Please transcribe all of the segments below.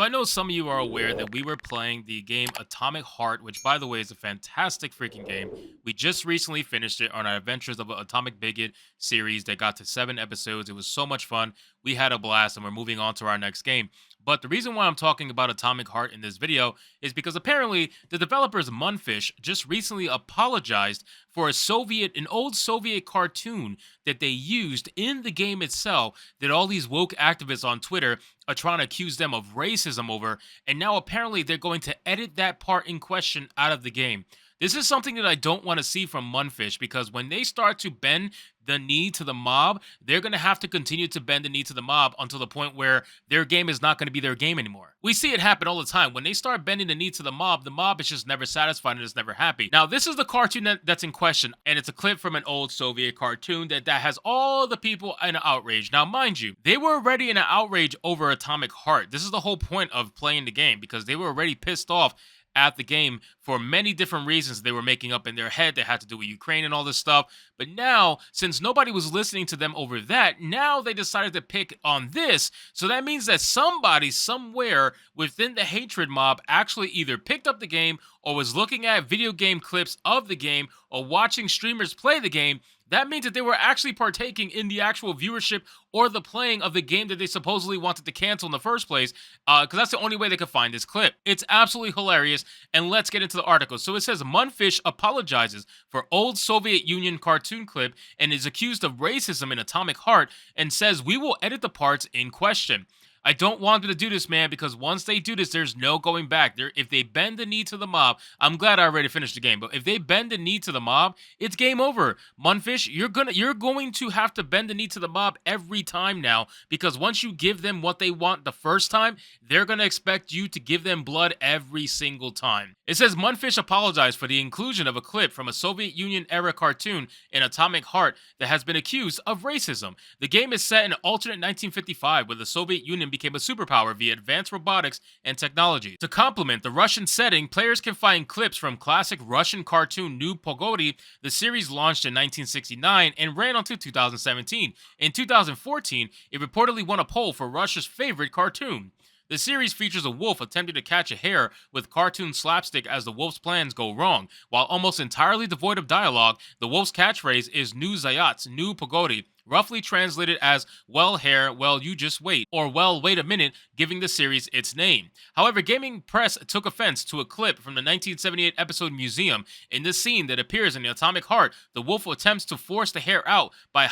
I know some of you are aware that we were playing the game Atomic Heart, which by the way is a fantastic freaking game. We just recently finished it on our Adventures of Atomic Bigot series that got to 7 episodes. It was so much fun. We had a blast and we're moving on to our next game. But the reason why I'm talking about Atomic Heart in this video is because apparently the developers Mundfish just recently apologized for an old Soviet cartoon that they used in the game itself that all these woke activists on Twitter are trying to accuse them of racism over, and now apparently they're going to edit that part in question out of the game. This is something that I don't want to see from Mundfish because when they start to bend the knee to the mob, they're going to have to continue to bend the knee to the mob until the point where their game is not going to be their game anymore. We see it happen all the time. When they start bending the knee to the mob is just never satisfied and is never happy. Now, this is the cartoon that's in question, and it's a clip from an old Soviet cartoon that has all the people in outrage. Now, mind you, they were already in an outrage over Atomic Heart. This is the whole point of playing the game because they were already pissed off at the game for many different reasons they were making up in their head that had to do with Ukraine and all this stuff. But now, since nobody was listening to them over that, now they decided to pick on this. So that means that somebody somewhere within the hatred mob actually either picked up the game or was looking at video game clips of the game or watching streamers play the game. That means that they were actually partaking in the actual viewership or the playing of the game that they supposedly wanted to cancel in the first place, because that's the only way they could find this clip. It's absolutely hilarious, and let's get into the article. So it says, Mundfish apologizes for old Soviet Union cartoon clip and is accused of racism in Atomic Heart and says, we will edit the parts in question. I don't want them to do this, man, because once they do this, there's no going back. If they bend the knee to the mob, I'm glad I already finished the game, but if they bend the knee to the mob, it's game over. Mundfish, you're going to have to bend the knee to the mob every time now, because once you give them what they want the first time, they're going to expect you to give them blood every single time. It says Mundfish apologized for the inclusion of a clip from a Soviet Union era cartoon in Atomic Heart that has been accused of racism. The game is set in an alternate 1955 where the Soviet Union became a superpower via advanced robotics and technology. To complement the Russian setting, players can find clips from classic Russian cartoon Nu Pogodi. The series launched in 1969 and ran until 2017. In 2014, it reportedly won a poll for Russia's favorite cartoon. The series features a wolf attempting to catch a hare with cartoon slapstick as the wolf's plans go wrong. While almost entirely devoid of dialogue, the wolf's catchphrase is Nu Zayats, Nu Pogodi, roughly translated as, well, hare, well, you just wait, or well, wait a minute, giving the series its name. However, gaming press took offense to a clip from the 1978 episode Museum. In this scene that appears in the Atomic Heart, the wolf attempts to force the hare out by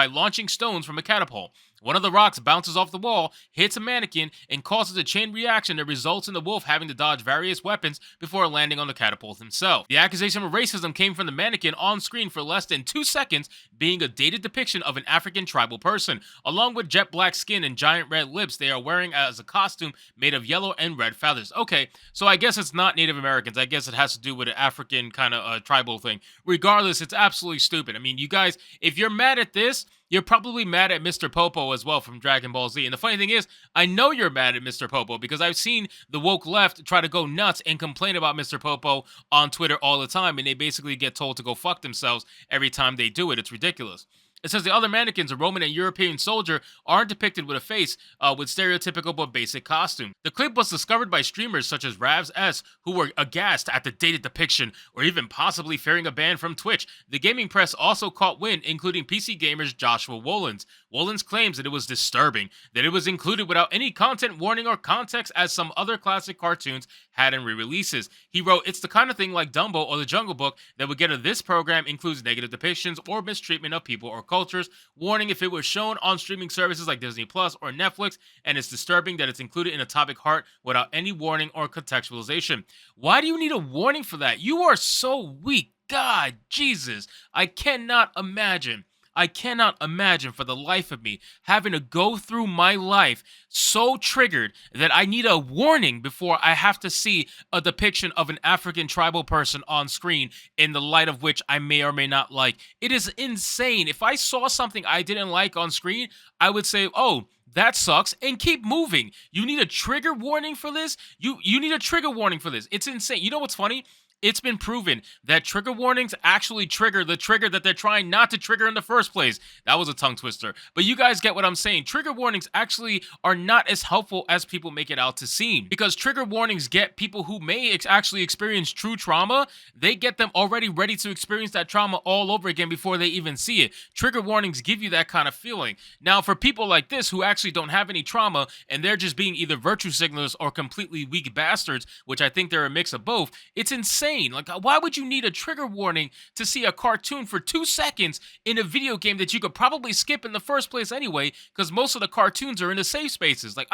launching stones from a catapult. One of the rocks bounces off the wall, hits a mannequin, and causes a chain reaction that results in the wolf having to dodge various weapons before landing on the catapult himself. The accusation of racism came from the mannequin on screen for less than 2 seconds, being a dated depiction of an African tribal person. Along with jet black skin and giant red lips, they are wearing as a costume made of yellow and red feathers. Okay, so I guess it's not Native Americans. I guess it has to do with an African kind of tribal thing. Regardless, it's absolutely stupid. I mean, you guys, if you're mad at this, you're probably mad at Mr. Popo as well from Dragon Ball Z. And the funny thing is, I know you're mad at Mr. Popo because I've seen the woke left try to go nuts and complain about Mr. Popo on Twitter all the time, and they basically get told to go fuck themselves every time they do it. It's ridiculous. It says the other mannequins, a Roman and European soldier, aren't depicted with a face with stereotypical but basic costume. The clip was discovered by streamers such as Ravs S, who were aghast at the dated depiction or even possibly fearing a ban from Twitch. The gaming press also caught wind, including PC gamers Joshua Wolins. Wolins claims that it was disturbing, that it was included without any content warning or context as some other classic cartoons had in re-releases. He wrote, it's the kind of thing like Dumbo or The Jungle Book that would get to this program includes negative depictions or mistreatment of people or cultures. Warning if it was shown on streaming services like Disney Plus or Netflix, and it's disturbing that it's included in Atomic Heart without any warning or contextualization. Why do you need a warning for that? You are so weak. God, Jesus. I cannot imagine for the life of me having to go through my life so triggered that I need a warning before I have to see a depiction of an African tribal person on screen in the light of which I may or may not like. It is insane. If I saw something I didn't like on screen, I would say, oh, that sucks, and keep moving. You need a trigger warning for this? You need a trigger warning for this. It's insane. You know what's funny? It's been proven that trigger warnings actually trigger the trigger that they're trying not to trigger in the first place. That was a tongue twister. But you guys get what I'm saying. Trigger warnings actually are not as helpful as people make it out to seem, because trigger warnings get people who may actually experience true trauma, they get them already ready to experience that trauma all over again before they even see it. Trigger warnings give you that kind of feeling. Now, for people like this who actually don't have any trauma and they're just being either virtue signalers or completely weak bastards, which I think they're a mix of both, it's insane. Like, why would you need a trigger warning to see a cartoon for 2 seconds in a video game that you could probably skip in the first place anyway, because most of the cartoons are in the safe spaces? Like,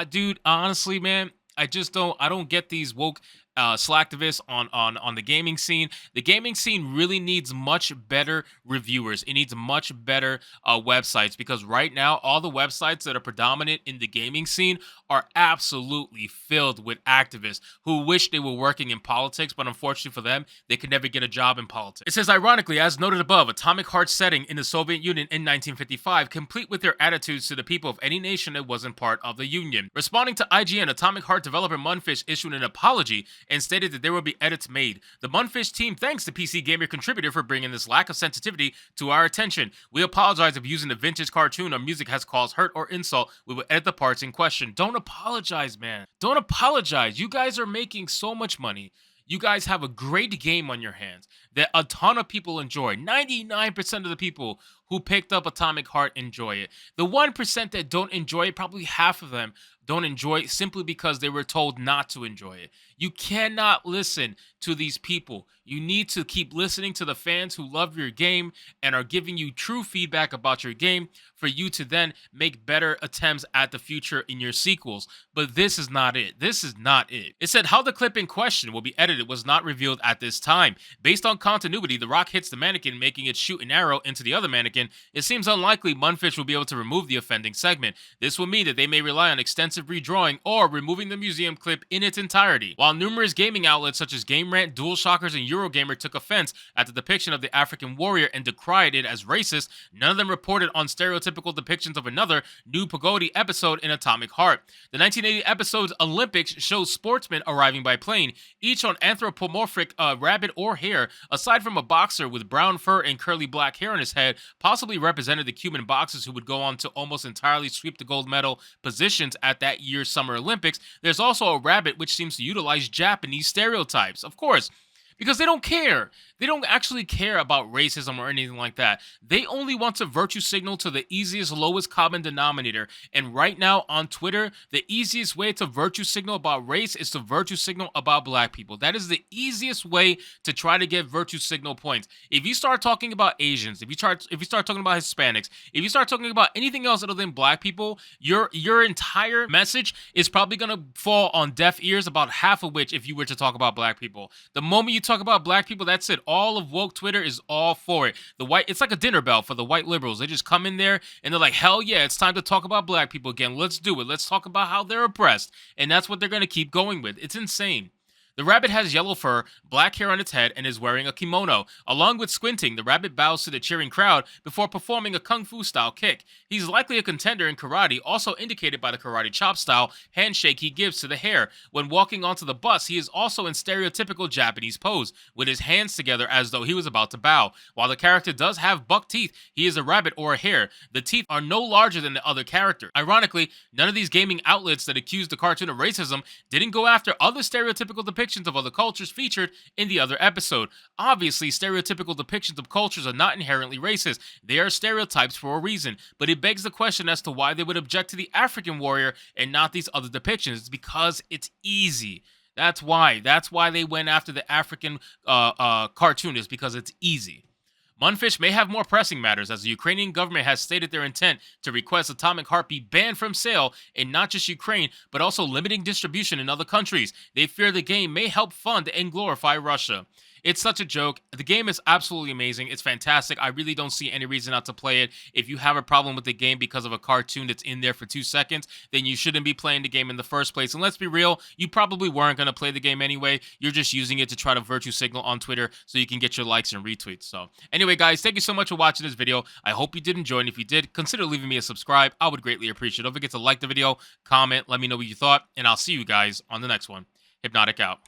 dude, honestly, man, I don't get these woke slacktivists on the gaming scene. The gaming scene really needs much better reviewers. It needs much better websites, because right now all the websites that are predominant in the gaming scene are absolutely filled with activists who wish they were working in politics, but unfortunately for them, they could never get a job in politics. It says, ironically, as noted above, Atomic Heart setting in the Soviet Union in 1955, complete with their attitudes to the people of any nation that wasn't part of the Union. Responding to IGN, Atomic Heart developer Mundfish issued an apology and stated that there will be edits made. The Mundfish team thanks the PC Gamer contributor for bringing this lack of sensitivity to our attention. We apologize if using the vintage cartoon or music has caused hurt or insult. We will edit the parts in question. Don't apologize, man. Don't apologize. You guys are making so much money. You guys have a great game on your hands that a ton of people enjoy. 99% of the people who picked up Atomic Heart enjoy it. The 1% that don't enjoy it, probably half of them don't enjoy it simply because they were told not to enjoy it. You cannot listen to these people. You need to keep listening to the fans who love your game and are giving you true feedback about your game for you to then make better attempts at the future in your sequels. But this is not it. This is not it. It said how the clip in question will be edited was not revealed at this time. Based on continuity, the rock hits the mannequin, making it shoot an arrow into the other mannequin. It seems unlikely Mundfish will be able to remove the offending segment. This will mean that they may rely on extensive redrawing or removing the museum clip in its entirety. While numerous gaming outlets such as Game Rant, DualShockers, and Eurogamer took offense at the depiction of the African warrior and decried it as racist, none of them reported on stereotypical depictions of another new Pagodi episode in Atomic Heart. The 1980 episode's Olympics shows sportsmen arriving by plane, each on anthropomorphic rabbit or hare, aside from a boxer with brown fur and curly black hair on his head, possibly represented the Cuban boxers who would go on to almost entirely sweep the gold medal positions at that year's Summer Olympics. There's also a rabbit which seems to utilize Japanese stereotypes. Of course, because they don't care. They don't actually care about racism or anything like that. They only want to virtue signal to the easiest, lowest common denominator. And right now on Twitter, the easiest way to virtue signal about race is to virtue signal about black people. That is the easiest way to try to get virtue signal points. If you start talking about Asians, if you start talking about Hispanics, if you start talking about anything else other than black people, your entire message is probably going to fall on deaf ears, about half of which if you were to talk about black people. The moment you talk about black people, that's it. All of woke Twitter is all for it. It's like a dinner bell for the white liberals. They just come in there and they're like, hell yeah, it's time to talk about black people again. Let's do it. Let's talk about how they're oppressed. And that's what they're going to keep going with. It's insane. The rabbit has yellow fur, black hair on its head, and is wearing a kimono. Along with squinting, the rabbit bows to the cheering crowd before performing a kung fu style kick. He's likely a contender in karate, also indicated by the karate chop style handshake he gives to the hare. When walking onto the bus, he is also in stereotypical Japanese pose, with his hands together as though he was about to bow. While the character does have buck teeth, he is a rabbit or a hare. The teeth are no larger than the other character. Ironically, none of these gaming outlets that accused the cartoon of racism didn't go after other stereotypical depictions of other cultures featured in the other episode. Obviously, stereotypical depictions of cultures are not inherently racist. They are stereotypes for a reason, but it begs the question as to why they would object to the African warrior and not these other depictions. It's because it's easy. That's why they went after the African cartoonist, because it's easy. Mundfish may have more pressing matters, as the Ukrainian government has stated their intent to request Atomic Heart be banned from sale in not just Ukraine, but also limiting distribution in other countries. They fear the game may help fund and glorify Russia. It's such a joke. The game is absolutely amazing. It's fantastic. I really don't see any reason not to play it. If you have a problem with the game because of a cartoon that's in there for 2 seconds, then you shouldn't be playing the game in the first place. And let's be real, you probably weren't going to play the game anyway. You're just using it to try to virtue signal on Twitter so you can get your likes and retweets. So anyway, guys, thank you so much for watching this video. I hope you did enjoy, and if you did, consider leaving me a subscribe. I would greatly appreciate it. Don't forget to like the video, comment, let me know what you thought, and I'll see you guys on the next one. Hypnotic out.